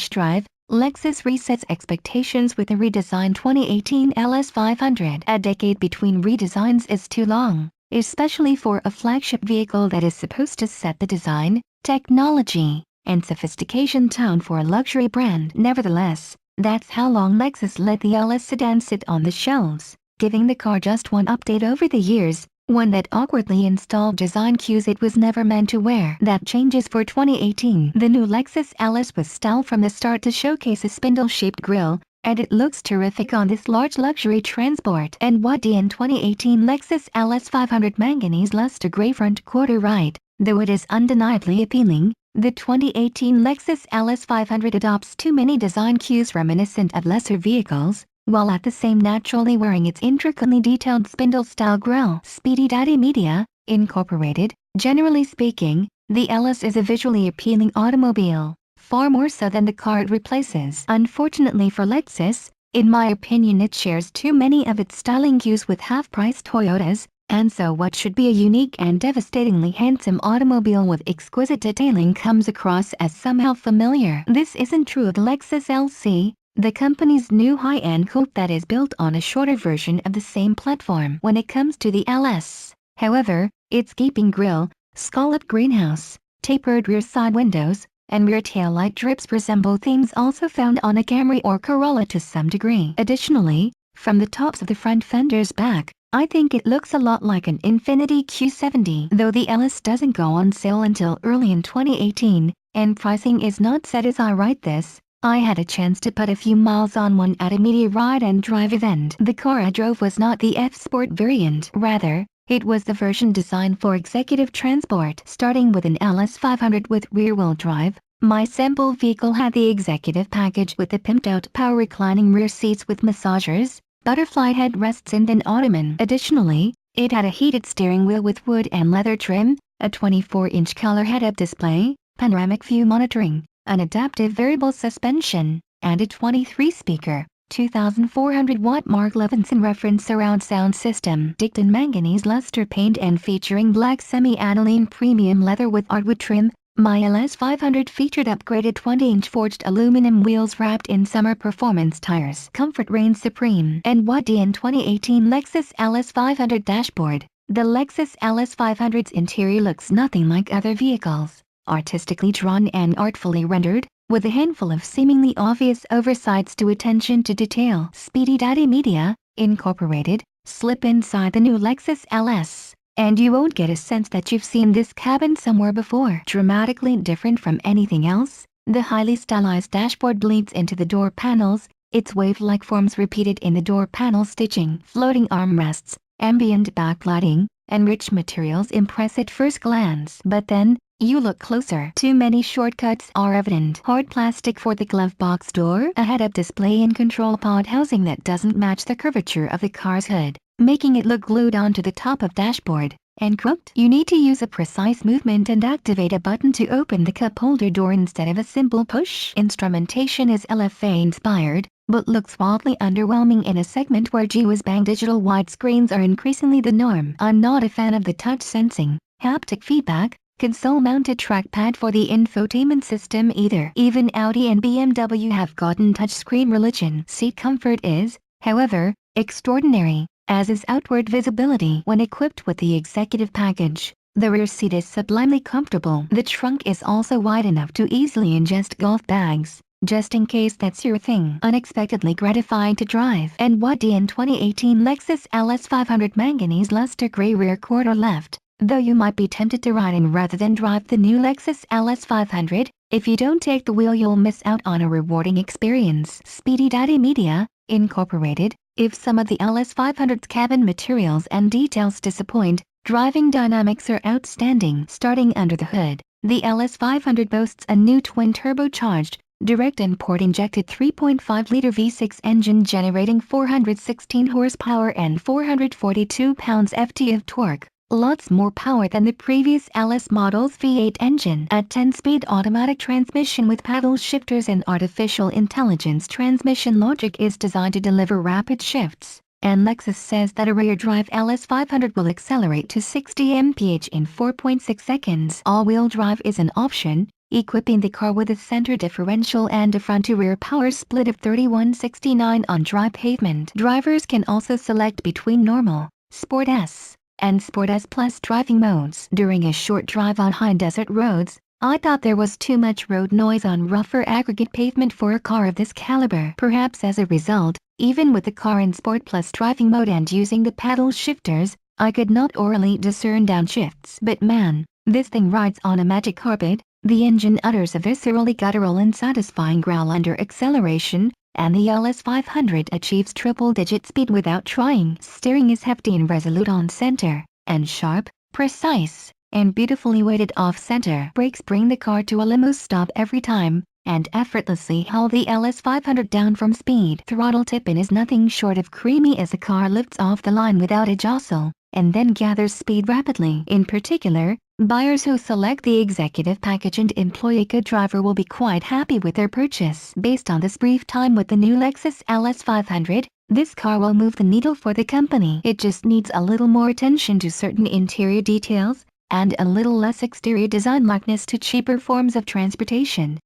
Drive Lexus resets expectations with a redesigned 2018 LS 500. A decade between redesigns is too long, especially for a flagship vehicle that is supposed to set the design, technology, and sophistication tone for a luxury brand. Nevertheless, that's how long Lexus let the LS sedan sit on the shelves, giving the car just one update over the years, one that awkwardly installed design cues it was never meant to wear. That changes for 2018. The new Lexus LS was styled from the start to showcase a spindle-shaped grille, and it looks terrific on this large luxury transport. And what in 2018 Lexus LS 500 manganese luster gray front quarter right, though it is undeniably appealing, the 2018 Lexus LS 500 adopts too many design cues reminiscent of lesser vehicles, while at the same naturally wearing its intricately detailed spindle-style grille. Speedy Daddy Media, Incorporated. Generally speaking, the LS is a visually appealing automobile, far more so than the car it replaces. Unfortunately for Lexus, in my opinion it shares too many of its styling cues with half-price Toyotas, and so what should be a unique and devastatingly handsome automobile with exquisite detailing comes across as somehow familiar. This isn't true of the Lexus LC, the company's new high-end coupe that is built on a shorter version of the same platform. When it comes to the LS, however, its gaping grille, scalloped greenhouse, tapered rear side windows, and rear taillight drips resemble themes also found on a Camry or Corolla to some degree. Additionally, from the tops of the front fenders back, I think it looks a lot like an Infiniti Q70. Though the LS doesn't go on sale until early in 2018, and pricing is not set as I write this, I had a chance to put a few miles on one at a media ride and drive event. The car I drove was not the F-Sport variant. Rather, it was the version designed for executive transport. Starting with an LS 500 with rear-wheel drive, my sample vehicle had the executive package with the pimped-out power reclining rear seats with massagers, butterfly headrests and an ottoman. Additionally, it had a heated steering wheel with wood and leather trim, a 24-inch color head-up display, panoramic view monitoring, an adaptive variable suspension, and a 23-speaker, 2,400-watt Mark Levinson reference surround sound system. Dipped in manganese luster paint and featuring black semi-aniline premium leather with artwood trim, my LS 500 featured upgraded 20-inch forged aluminum wheels wrapped in summer performance tires. Comfort reigns supreme. And what in 2018 Lexus LS 500 dashboard, the Lexus LS 500's interior looks nothing like other vehicles. Artistically drawn and artfully rendered, with a handful of seemingly obvious oversights to attention to detail. Speedy Daddy Media, Incorporated. Slip inside the new Lexus LS, and you won't get a sense that you've seen this cabin somewhere before. Dramatically different from anything else, the highly stylized dashboard bleeds into the door panels, its wave-like forms repeated in the door panel stitching. Floating armrests, ambient backlighting, and rich materials impress at first glance. But then, you look closer. Too many shortcuts are evident. Hard plastic for the glove box door, a head-up display and control pod housing that doesn't match the curvature of the car's hood, making it look glued onto the top of dashboard, and crooked. You need to use a precise movement and activate a button to open the cup holder door instead of a simple push. Instrumentation is LFA inspired, but looks wildly underwhelming in a segment where G-Whiz-Bang digital widescreens are increasingly the norm. I'm not a fan of the touch sensing, haptic feedback, console-mounted trackpad for the infotainment system either. Even Audi and BMW have gotten touchscreen religion. Seat comfort is, however, extraordinary, as is outward visibility. When equipped with the executive package, the rear seat is sublimely comfortable. The trunk is also wide enough to easily ingest golf bags, just in case that's your thing. Unexpectedly gratifying to drive. And what in 2018 Lexus LS 500 manganese luster gray rear quarter left. Though you might be tempted to ride in rather than drive the new Lexus LS 500, if you don't take the wheel you'll miss out on a rewarding experience. Speedy Daddy Media, Incorporated. If some of the LS 500's cabin materials and details disappoint, driving dynamics are outstanding. Starting under the hood, the LS 500 boasts a new twin-turbocharged, direct import injected 3.5-liter V6 engine generating 416 horsepower and 442 pounds-ft of torque. Lots more power than the previous LS model's V8 engine. A 10-speed automatic transmission with paddle shifters and artificial intelligence transmission logic is designed to deliver rapid shifts, and Lexus says that a rear-drive LS 500 will accelerate to 60 mph in 4.6 seconds. All-wheel drive is an option, equipping the car with a center differential and a front-to-rear power split of 3169 on dry pavement. Drivers can also select between Normal, Sport S, and Sport S Plus driving modes. During a short drive on high desert roads, I thought there was too much road noise on rougher aggregate pavement for a car of this caliber. Perhaps as a result, even with the car in Sport Plus driving mode and using the paddle shifters, I could not orally discern downshifts. But man, this thing rides on a magic carpet. The engine utters a viscerally guttural and satisfying growl under acceleration, and the LS 500 achieves triple-digit speed without trying. Steering is hefty and resolute on center, and sharp, precise, and beautifully weighted off-center. Brakes bring the car to a limo stop every time, and effortlessly haul the LS 500 down from speed. Throttle tip-in is nothing short of creamy as the car lifts off the line without a jostle, and then gathers speed rapidly. In particular, buyers who select the executive package and employ a good driver will be quite happy with their purchase. Based on this brief time with the new Lexus LS 500, this car will move the needle for the company. It just needs a little more attention to certain interior details, and a little less exterior design likeness to cheaper forms of transportation.